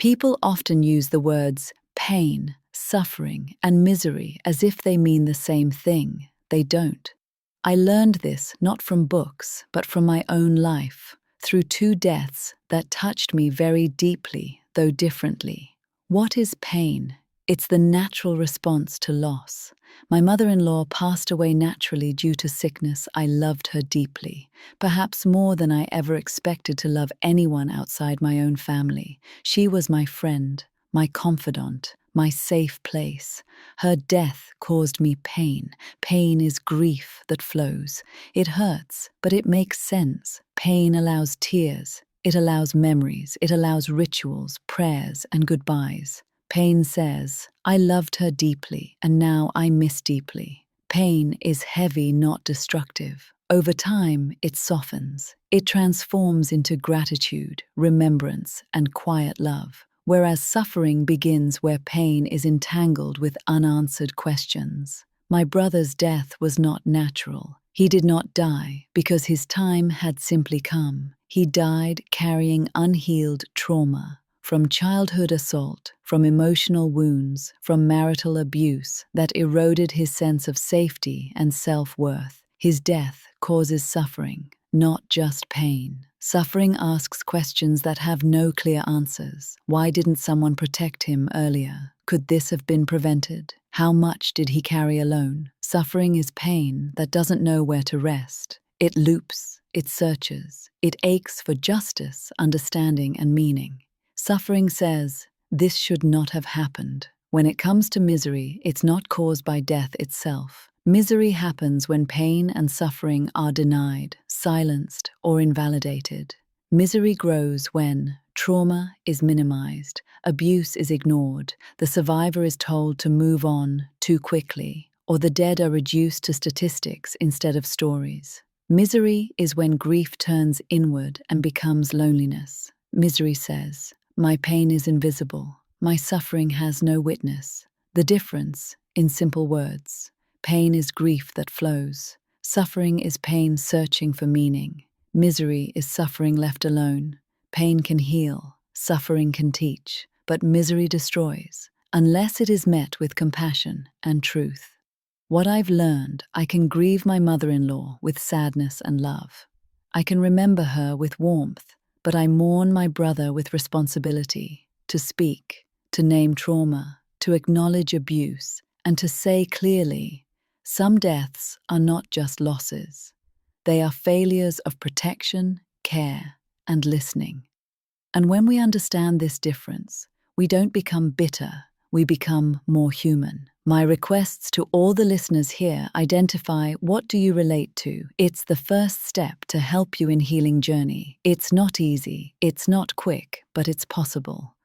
People often use the words pain, suffering, and misery as if they mean the same thing. They don't. I learned this not from books, but from my own life, through two deaths that touched me very deeply, though differently. What is pain? It's the natural response to loss. My mother-in-law passed away naturally due to sickness. I loved her deeply, perhaps more than I ever expected to love anyone outside my own family. She was my friend, my confidant, my safe place. Her death caused me pain. Pain is grief that flows. It hurts, but it makes sense. Pain allows tears. It allows memories. It allows rituals, prayers, and goodbyes. Pain says, I loved her deeply, and now I miss deeply. Pain is heavy, not destructive. Over time, it softens. It transforms into gratitude, remembrance, and quiet love. Whereas suffering begins where pain is entangled with unanswered questions. My brother's death was not natural. He did not die because his time had simply come. He died carrying unhealed trauma. From childhood assault, from emotional wounds, from marital abuse that eroded his sense of safety and self-worth. His death causes suffering, not just pain. Suffering asks questions that have no clear answers. Why didn't someone protect him earlier? Could this have been prevented? How much did he carry alone? Suffering is pain that doesn't know where to rest. It loops, it searches, it aches for justice, understanding, and meaning. Suffering says, this should not have happened. When it comes to misery, it's not caused by death itself. Misery happens when pain and suffering are denied, silenced, or invalidated. Misery grows when trauma is minimized, abuse is ignored, the survivor is told to move on too quickly, or the dead are reduced to statistics instead of stories. Misery is when grief turns inward and becomes loneliness. Misery says, my pain is invisible. My suffering has no witness. The difference, in simple words, pain is grief that flows. Suffering is pain searching for meaning. Misery is suffering left alone. Pain can heal. Suffering can teach. But misery destroys, unless it is met with compassion and truth. What I've learned, I can grieve my mother-in-law with sadness and love. I can remember her with warmth. But I mourn my brother with responsibility, to speak, to name trauma, to acknowledge abuse, and to say clearly, some deaths are not just losses. They are failures of protection, care, and listening. And when we understand this difference, we don't become bitter, we become more human. My requests to all the listeners here: identify what do you relate to. It's the first step to help you in healing journey. It's not easy, it's not quick, but it's possible.